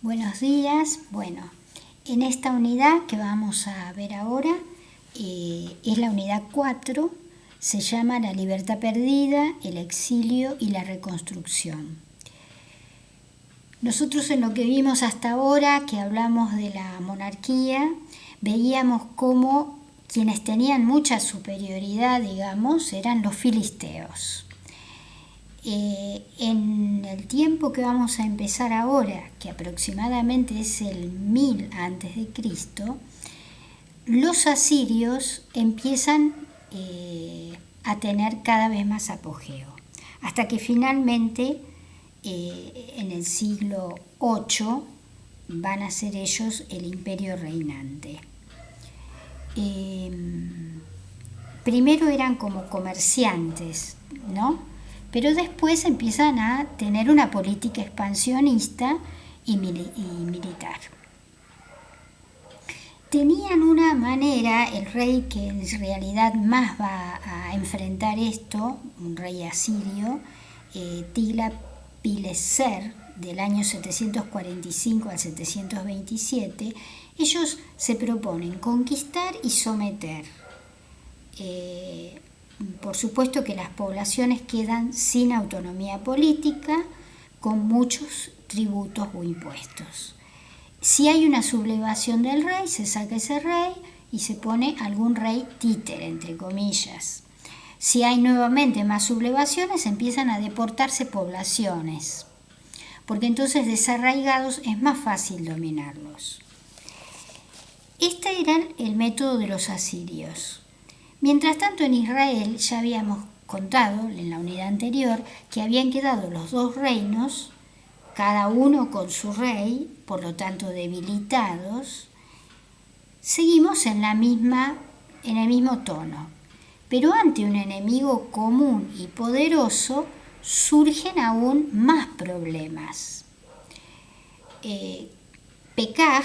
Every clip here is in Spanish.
Buenos días. Bueno, en esta unidad que vamos a ver ahora es la unidad 4, se llama La libertad perdida, el exilio y la reconstrucción. Nosotros en lo que vimos hasta ahora, que hablamos de la monarquía, veíamos cómo quienes tenían mucha superioridad, digamos, eran los filisteos. En el tiempo que vamos a empezar ahora, que aproximadamente es el 1000 antes de Cristo, los asirios empiezan a tener cada vez más apogeo, hasta que finalmente en el siglo VIII van a ser ellos el imperio reinante. Primero eran como comerciantes, ¿no? Pero después empiezan a tener una política expansionista y militar. Tenían una manera, el rey que en realidad más va a enfrentar esto, un rey asirio, Tiglat-Pileser, del año 745 al 727, ellos se proponen conquistar y someter. Por supuesto que las poblaciones quedan sin autonomía política, con muchos tributos o impuestos. Si hay una sublevación del rey, se saca ese rey y se pone algún rey títere, entre comillas. Si hay nuevamente más sublevaciones, empiezan a deportarse poblaciones, porque entonces desarraigados es más fácil dominarlos. Este era el método de los asirios. Mientras tanto, en Israel ya habíamos contado en la unidad anterior que habían quedado los dos reinos, cada uno con su rey, por lo tanto debilitados. Seguimos en el mismo tono, pero ante un enemigo común y poderoso surgen aún más problemas. Pekaj,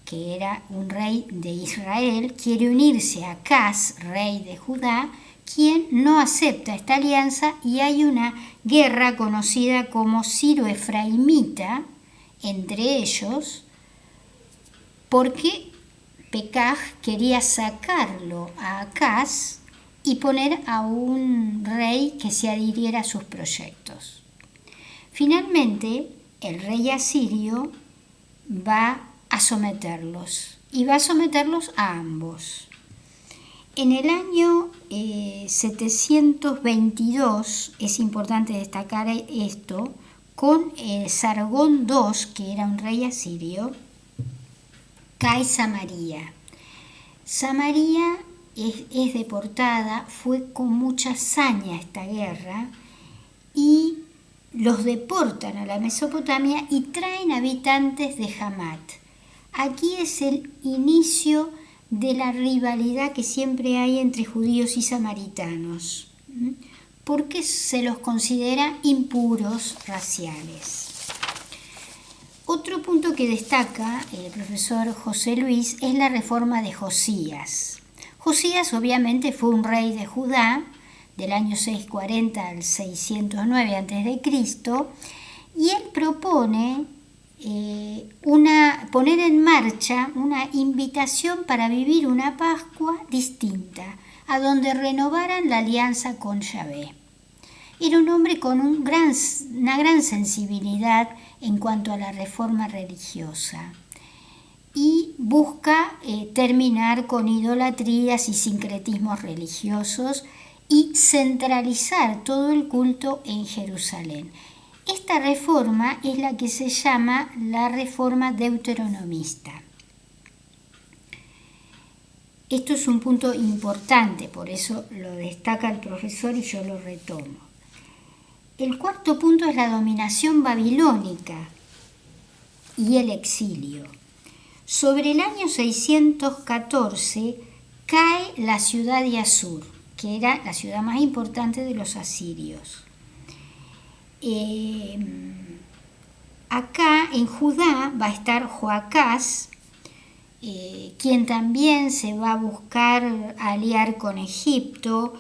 que era un rey de Israel, quiere unirse a Acaz, rey de Judá, quien no acepta esta alianza, y hay una guerra conocida como Siro-Efraimita entre ellos, porque Pekaj quería sacarlo a Acaz y poner a un rey que se adhiriera a sus proyectos. Finalmente, el rey asirio va a someterlos, y va a someterlos a ambos. En el año 722, es importante destacar esto, con Sargón II, que era un rey asirio, cae Samaria. Samaria es deportada, fue con mucha hazaña esta guerra, y los deportan a la Mesopotamia y traen habitantes de Hamat. Aquí es el inicio de la rivalidad que siempre hay entre judíos y samaritanos, porque se los considera impuros raciales. Otro punto que destaca el profesor José Luis es la reforma de Josías. Josías obviamente fue un rey de Judá del año 640 al 609 a.C., y él propone poner en marcha una invitación para vivir una Pascua distinta, a donde renovaran la alianza con Yahvé. Era un hombre con una gran sensibilidad en cuanto a la reforma religiosa, y busca terminar con idolatrías y sincretismos religiosos y centralizar todo el culto en Jerusalén. Esta reforma es la que se llama la reforma deuteronomista. Esto es un punto importante, por eso lo destaca el profesor y yo lo retomo. El cuarto punto es la dominación babilónica y el exilio. Sobre el año 614 cae la ciudad de Asur, que era la ciudad más importante de los asirios. Acá en Judá va a estar Joacás, quien también se va a buscar aliar con Egipto,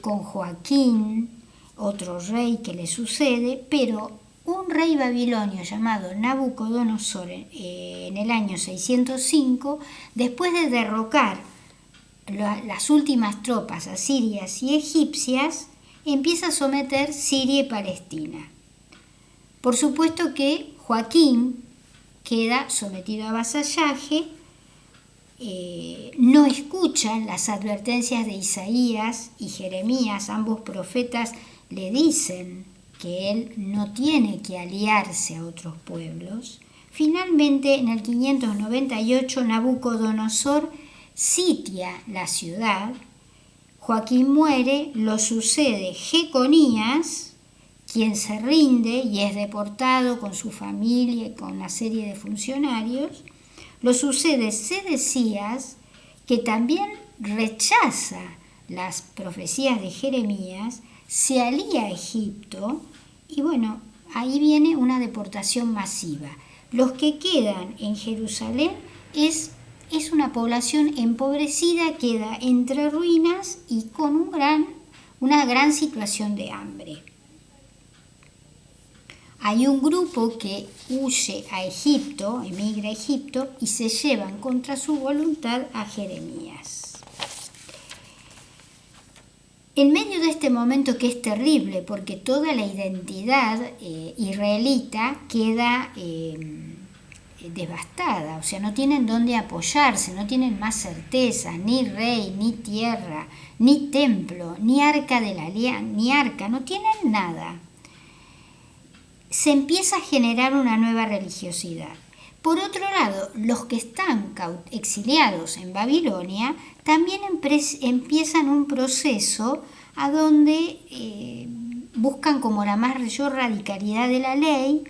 con Joaquín, otro rey que le sucede, pero un rey babilonio llamado Nabucodonosor en el año 605, después de derrocar las últimas tropas asirias y egipcias, empieza a someter Siria y Palestina. Por supuesto que Joaquín queda sometido a vasallaje, no escuchan las advertencias de Isaías y Jeremías, ambos profetas le dicen que él no tiene que aliarse a otros pueblos. Finalmente, en el 598, Nabucodonosor sitia la ciudad, Joaquín muere, lo sucede Jeconías, quien se rinde y es deportado con su familia y con una serie de funcionarios. Lo sucede Sedecías, que también rechaza las profecías de Jeremías, se alía a Egipto y bueno, ahí viene una deportación masiva. Los que quedan en Jerusalén es una población empobrecida, queda entre ruinas y con una gran situación de hambre. Hay un grupo que huye a Egipto, emigra a Egipto y se llevan contra su voluntad a Jeremías. En medio de este momento que es terrible porque toda la identidad israelita queda devastada, o sea, no tienen dónde apoyarse, no tienen más certeza, ni rey, ni tierra, ni templo, ni arca de la alianza, ni arca, no tienen nada. Se empieza a generar una nueva religiosidad. Por otro lado, los que están exiliados en Babilonia también empiezan un proceso a donde buscan como la mayor radicalidad de la ley,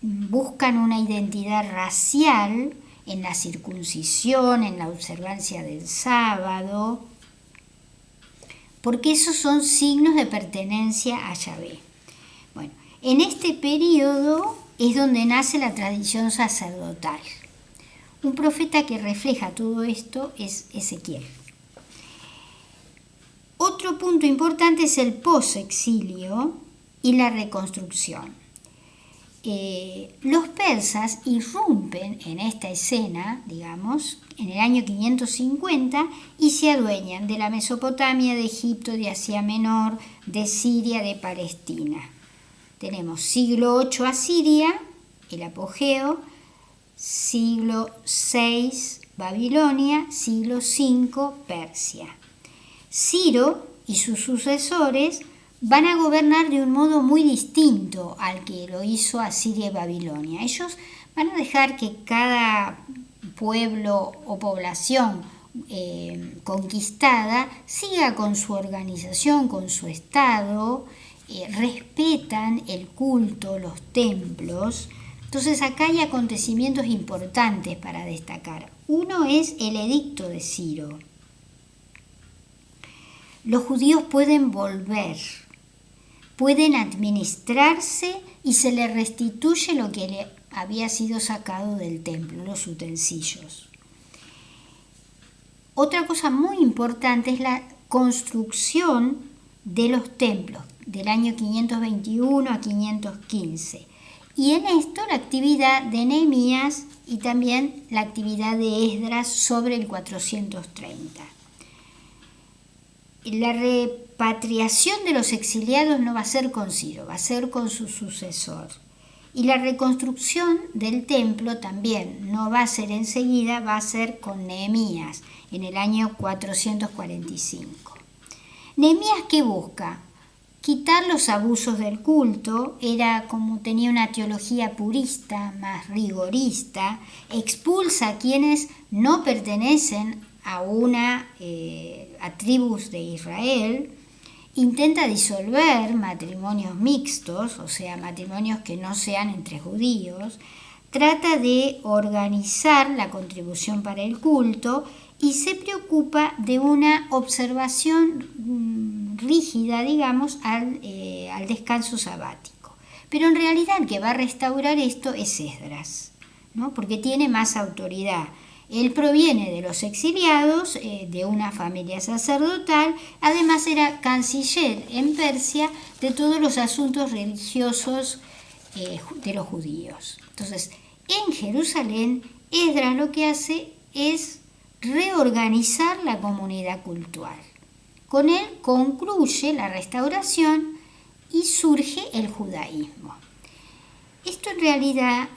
buscan una identidad racial en la circuncisión, en la observancia del sábado, porque esos son signos de pertenencia a Yahvé. Bueno, en este periodo es donde nace la tradición sacerdotal. Un profeta que refleja todo esto es Ezequiel. Otro punto importante es el posexilio y la reconstrucción. Los persas irrumpen en esta escena, digamos, en el año 550 y se adueñan de la Mesopotamia, de Egipto, de Asia Menor, de Siria, de Palestina. Tenemos siglo VIII Asiria, el apogeo, siglo VI Babilonia, siglo V Persia. Ciro y sus sucesores van a gobernar de un modo muy distinto al que lo hizo Asiria y Babilonia. Ellos van a dejar que cada pueblo o población conquistada siga con su organización, con su estado, respetan el culto, los templos. Entonces acá hay acontecimientos importantes para destacar. Uno es el edicto de Ciro. Los judíos pueden volver, pueden administrarse y se les restituye lo que le había sido sacado del templo, los utensilios. Otra cosa muy importante es la construcción de los templos del año 521 a 515. Y en esto la actividad de Nehemías y también la actividad de Esdras sobre el 430. La repatriación de los exiliados no va a ser con Ciro, va a ser con su sucesor. Y la reconstrucción del templo también no va a ser enseguida, va a ser con Nehemías en el año 445. Nehemías, ¿qué busca? Quitar los abusos del culto, tenía una teología purista, más rigorista, expulsa a quienes no pertenecen a tribus de Israel, intenta disolver matrimonios mixtos, o sea, matrimonios que no sean entre judíos, trata de organizar la contribución para el culto y se preocupa de una observación rígida, digamos, al descanso sabático. Pero en realidad el que va a restaurar esto es Esdras, ¿no? Porque tiene más autoridad. Él proviene de los exiliados, de una familia sacerdotal, además era canciller en Persia de todos los asuntos religiosos de los judíos. Entonces, en Jerusalén, Esdras lo que hace es reorganizar la comunidad cultural. Con él concluye la restauración y surge el judaísmo. Esto en realidad,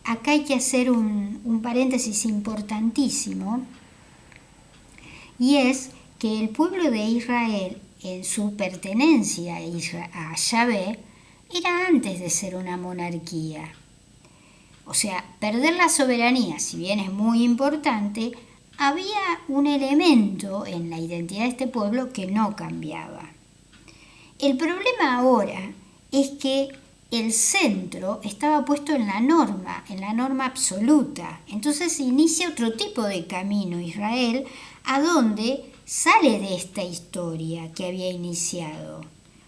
acá hay que hacer un paréntesis importantísimo, y es que el pueblo de Israel, en su pertenencia a Yahvé, era antes de ser una monarquía. O sea, perder la soberanía, si bien es muy importante, había un elemento en la identidad de este pueblo que no cambiaba. El problema ahora es que el centro estaba puesto en la norma absoluta. Entonces se inicia otro tipo de camino Israel, a donde sale de esta historia que había iniciado.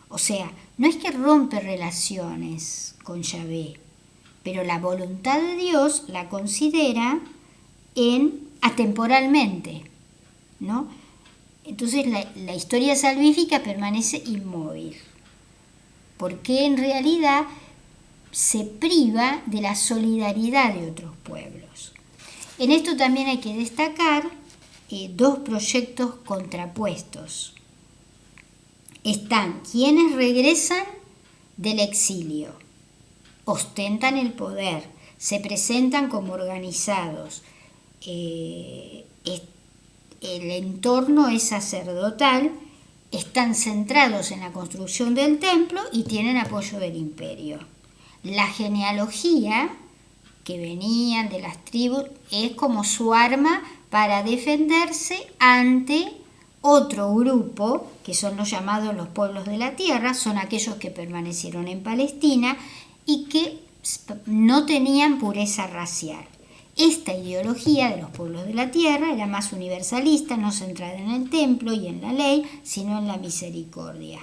O sea, no es que rompe relaciones con Yahvé, pero la voluntad de Dios la considera atemporalmente, ¿no? Entonces la historia salvífica permanece inmóvil, porque en realidad se priva de la solidaridad de otros pueblos. En esto también hay que destacar dos proyectos contrapuestos. Están quienes regresan del exilio, ostentan el poder, se presentan como organizados, el entorno es sacerdotal, están centrados en la construcción del templo y tienen apoyo del imperio. La genealogía, que venían de las tribus, es como su arma para defenderse ante otro grupo, que son los llamados los pueblos de la tierra, son aquellos que permanecieron en Palestina y que no tenían pureza racial. Esta ideología de los pueblos de la tierra era más universalista, no centrada en el templo y en la ley, sino en la misericordia.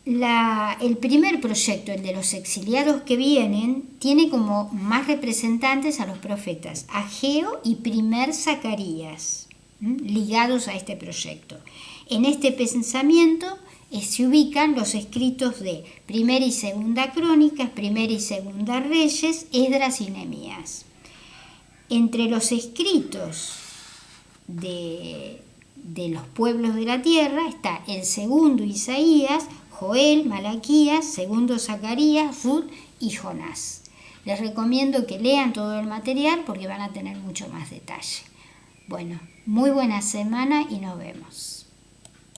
El primer proyecto, el de los exiliados que vienen, tiene como más representantes a los profetas Ageo y primer Zacarías, ligados a este proyecto. En este pensamiento se ubican los escritos de Primera y Segunda Crónicas, Primera y Segunda Reyes, Esdras y Nehemías. Entre los escritos de los pueblos de la tierra está el segundo Isaías, Joel, Malaquías, segundo Zacarías, Ruth y Jonás. Les recomiendo que lean todo el material porque van a tener mucho más detalle. Bueno, muy buena semana y nos vemos.